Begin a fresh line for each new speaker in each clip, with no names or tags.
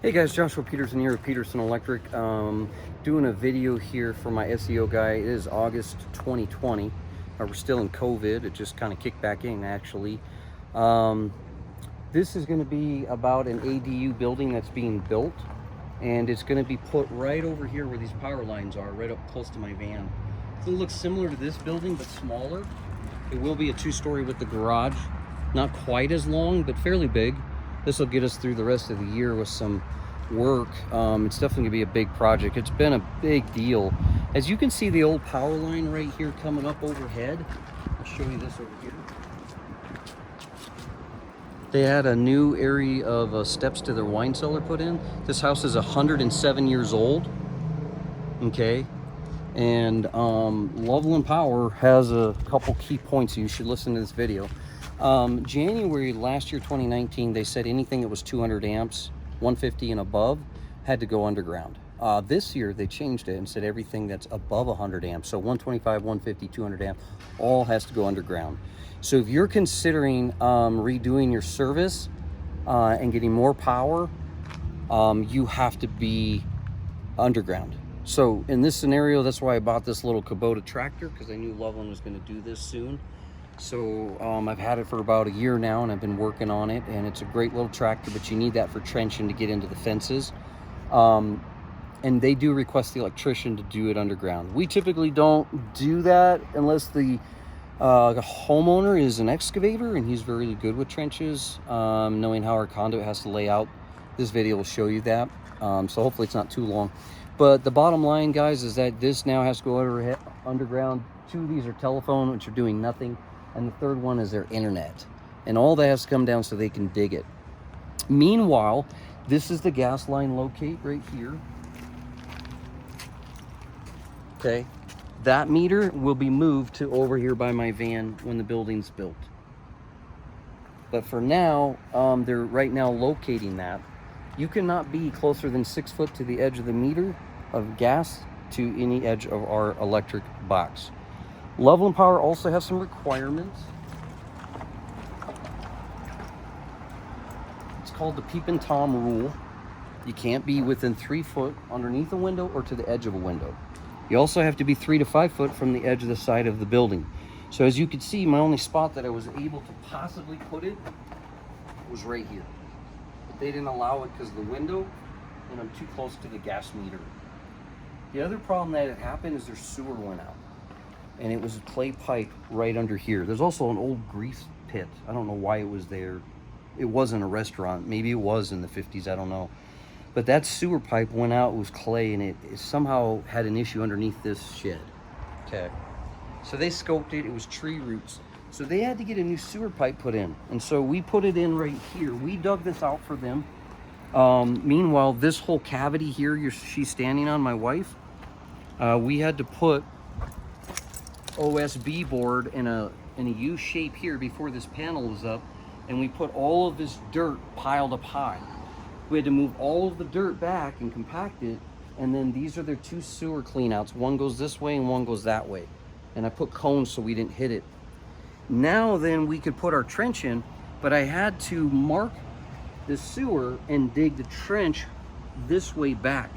Hey guys, Joshua Peterson here with Peterson Electric. Doing a video here for my SEO guy. It is August 2020. We're still in COVID. It just kind of kicked back in actually. This is going to be about an ADU building that's being built, and it's going to be put right over here where these power lines are, right up close to my van. It looks similar to this building but smaller. It will be a two-story with the garage. Not quite as long, but fairly big. This will get us through the rest of the year with some work. It's definitely gonna be a big project. It's been a big deal. As you can see, the old power line right here coming up overhead. I'll show you this over here. They had a new area of steps to their wine cellar put in. This house is 107 years old. Okay. And Loveland Power has a couple key points. You should listen to this video. January last year, 2019, they said anything that was 200 amps, 150 and above, had to go underground. This year, they changed it and said everything that's above 100 amps, so 125, 150, 200 amp, all has to go underground. So if you're considering redoing your service and getting more power, you have to be underground. So in this scenario, that's why I bought this little Kubota tractor, because I knew Loveland was going to do this soon. So I've had it for about a year now, and I've been working on it, and it's a great little tractor, but you need that for trenching to get into the fences. And they do request the electrician to do it underground. We typically don't do that unless the homeowner is an excavator and he's very good with trenches, knowing how our conduit has to lay out. This video will show you that. So hopefully it's not too long. But the bottom line, guys, is that this now has to go underground. Two of these are telephone, which are doing nothing. And the third one is their internet. And all that has to come down so they can dig it. Meanwhile, this is the gas line locate right here. Okay. That meter will be moved to over here by my van when the building's built. But for now, they're right now locating that. You cannot be closer than 6 foot to the edge of the meter of gas to any edge of our electric box. Loveland Power also has some requirements. It's called the Peep and Tom rule. You can't be within 3 foot underneath a window or to the edge of a window. You also have to be 3 to 5 foot from the edge of the side of the building. So as you can see, my only spot that I was able to possibly put it was right here. But they didn't allow it because of the window, and I'm too close to the gas meter. The other problem that had happened is their sewer went out, and it was a clay pipe right under here. There's also an old grease pit. I don't know why it was there. It wasn't a restaurant. Maybe it was in the 50s, I don't know. But that sewer pipe went out, it was clay, and it somehow had an issue underneath this shed. Okay. So they scoped it, it was tree roots. So they had to get a new sewer pipe put in. And so we put it in right here. We dug this out for them. Meanwhile, this whole cavity here she's standing on, my wife, we had to put OSB board in a U shape here before this panel was up, and we put all of this dirt piled up high. We had to move all of the dirt back and compact it, and then these are their two sewer cleanouts. One goes this way and one goes that way. And I put cones so we didn't hit it. Now then we could put our trench in, but I had to mark the sewer and dig the trench this way back.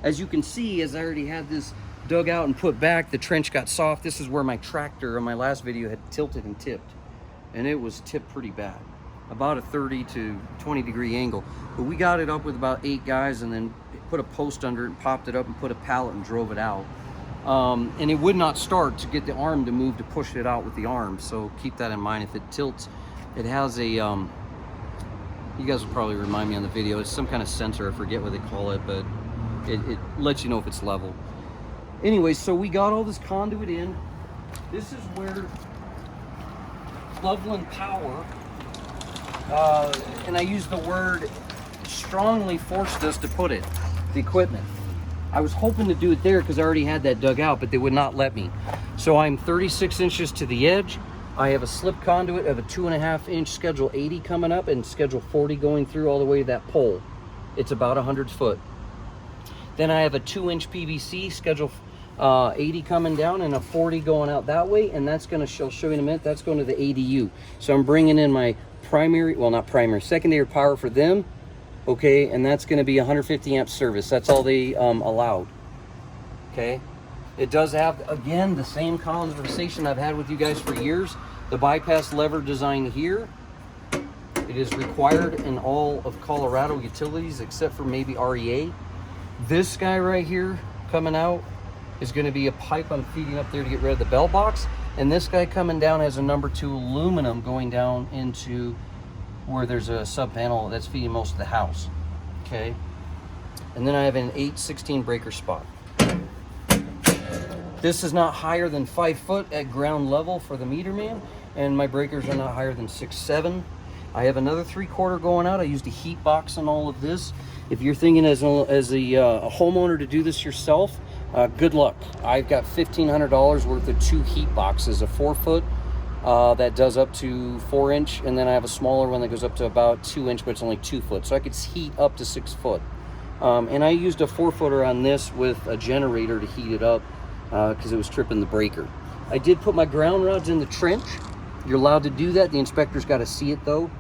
As you can see, as I already had this dug out and put back, the trench got soft. This is where my tractor on my last video had tilted and tipped, and it was tipped pretty bad, about a 30 to 20 degree angle. But we got it up with about 8 guys, and then put a post under it and popped it up and put a pallet and drove it out. And it would not start to get the arm to move to push it out with the arm. So keep that in mind. If it tilts, it has a, you guys will probably remind me on the video, it's some kind of sensor, I forget what they call it, but it lets you know if it's level. Anyway, so we got all this conduit in. This is where Loveland Power, and I use the word strongly, forced us to put it, the equipment. I was hoping to do it there because I already had that dug out, but they would not let me. So I'm 36 inches to the edge. I have a slip conduit of a 2.5 inch schedule 80 coming up and schedule 40 going through all the way to that pole. It's about 100 foot. Then I have a 2-inch PVC schedule 80 coming down and a 40 going out that way, and that's going to show you in a minute. That's going to the ADU. So I'm bringing in my primary, well, not primary, secondary power for them, okay, and that's going to be 150 amp service. That's all they allowed. Okay, it does have, again, the same conversation I've had with you guys for years. The bypass lever design here, it is required in all of Colorado utilities except for maybe REA. This guy right here coming out is going to be a pipe I'm feeding up there to get rid of the bell box, and this guy coming down has a number 2 aluminum going down into where there's a sub panel that's feeding most of the house. Okay, and then I have an 8/16 breaker spot. This is not higher than 5 foot at ground level for the meter man, and my breakers are not higher than 6'7". I have another 3/4 going out. I used a heat box on all of this. If you're thinking as a homeowner to do this yourself, good luck. I've got $1,500 worth of 2 heat boxes, a 4 foot that does up to 4 inch, and then I have a smaller one that goes up to about 2 inch, but it's only 2 foot, so I could heat up to 6 foot. And I used a 4-footer on this with a generator to heat it up because it was tripping the breaker. I did put my ground rods in the trench. You're allowed to do that. The inspector's got to see it though.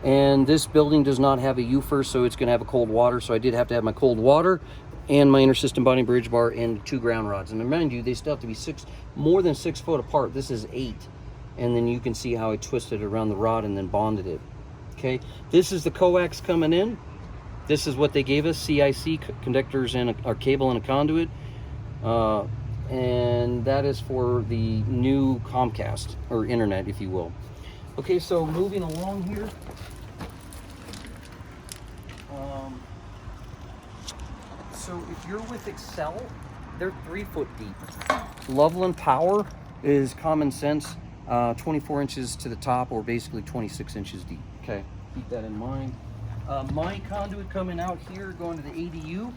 And this building does not have a UFER, so it's going to have a cold water. So I did have to have my cold water and my inter-system bonding bridge bar and 2 ground rods. And mind you, they still have to be more than 6 foot apart. This is 8. And then you can see how I twisted it around the rod and then bonded it. Okay, this is the coax coming in. This is what they gave us, CIC, conductors and a cable and a conduit. And that is for the new Comcast, or internet, if you will. Okay, so moving along here. So if you're with Excel, they're 3 foot deep. Loveland Power is common sense, 24 inches to the top, or basically 26 inches deep. Okay, keep that in mind. My conduit coming out here, going to the ADU,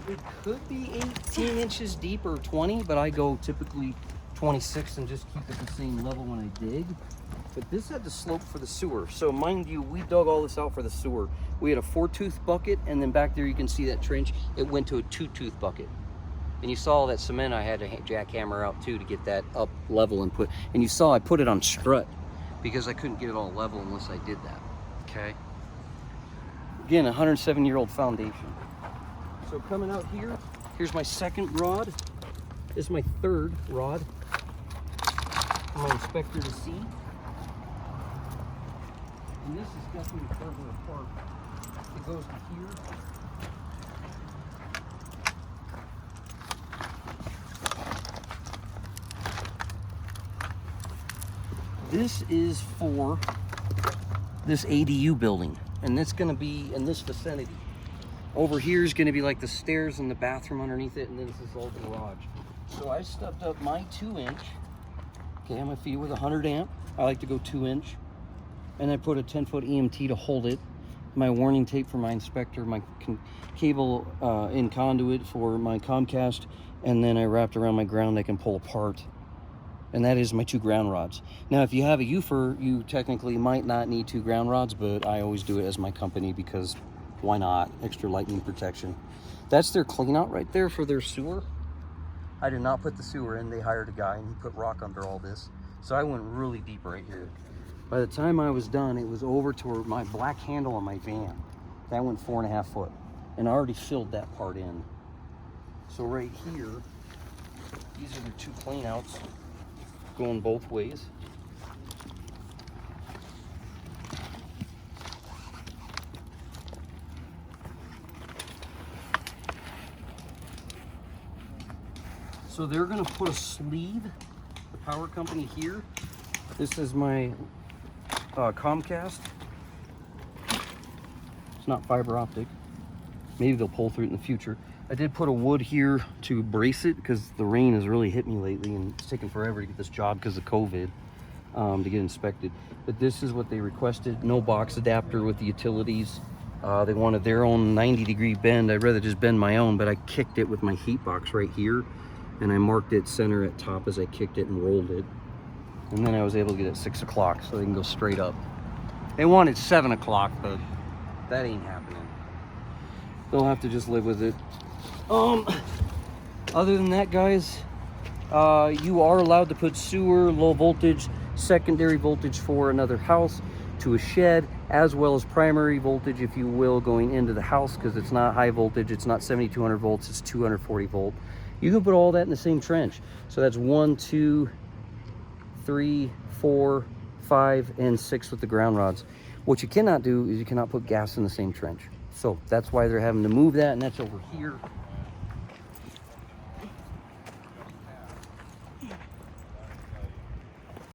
it could be 18 inches deep or 20, but I go typically 26 and just keep it the same level when I dig. But this had the slope for the sewer. So mind you, we dug all this out for the sewer. We had a 4-tooth bucket, and then back there you can see that trench. It went to a 2-tooth bucket. And you saw that cement I had to jackhammer out too to get that up level and put, and you saw I put it on strut because I couldn't get it all level unless I did that, okay? Again, a 107-year-old foundation. So coming out here, here's my 2nd rod. This is my 3rd rod for my inspector to see. And this is definitely further apart. It goes to here. This is for this ADU building, and it's going to be in this vicinity. Over here is going to be like the stairs and the bathroom underneath it, and then this is all the garage. So I stepped up my 2-inch. Okay, I'm going to feed it with 100 amp. I like to go 2-inch. And I put a 10-foot EMT to hold it. My warning tape for my inspector, my cable in conduit for my Comcast, and then I wrapped around my ground I can pull apart. And that is my 2 ground rods. Now, if you have a UFER, you technically might not need 2 ground rods, but I always do it as my company because why not? Extra lightning protection. That's their clean out right there for their sewer. I did not put the sewer in. They hired a guy and he put rock under all this. So I went really deep right here. By the time I was done, it was over to my black handle on my van. That went 4.5 foot. And I already filled that part in. So right here, these are the 2 clean outs going both ways. So they're gonna put a sleeve, the power company here. This is my Comcast. It's not fiber optic. Maybe they'll pull through it in the future. I did put a wood here to brace it because the rain has really hit me lately and it's taken forever to get this job because of COVID to get inspected. But this is what they requested. No box adapter with the utilities. They wanted their own 90-degree bend. I'd rather just bend my own, but I kicked it with my heat box right here and I marked it center at top as I kicked it and rolled it. And then I was able to get it at 6 o'clock so they can go straight up. They wanted 7 o'clock, but that ain't happening. They'll have to just live with it. Other than that, guys, you are allowed to put sewer, low voltage, secondary voltage for another house, to a shed, as well as primary voltage, if you will, going into the house, because it's not high voltage, it's not 7200 volts, it's 240 volt. You can put all that in the same trench. So that's 1, 2, 3, 4, 5, and 6 with the ground rods. What you cannot do is you cannot put gas in the same trench. So that's why they're having to move that, and that's over here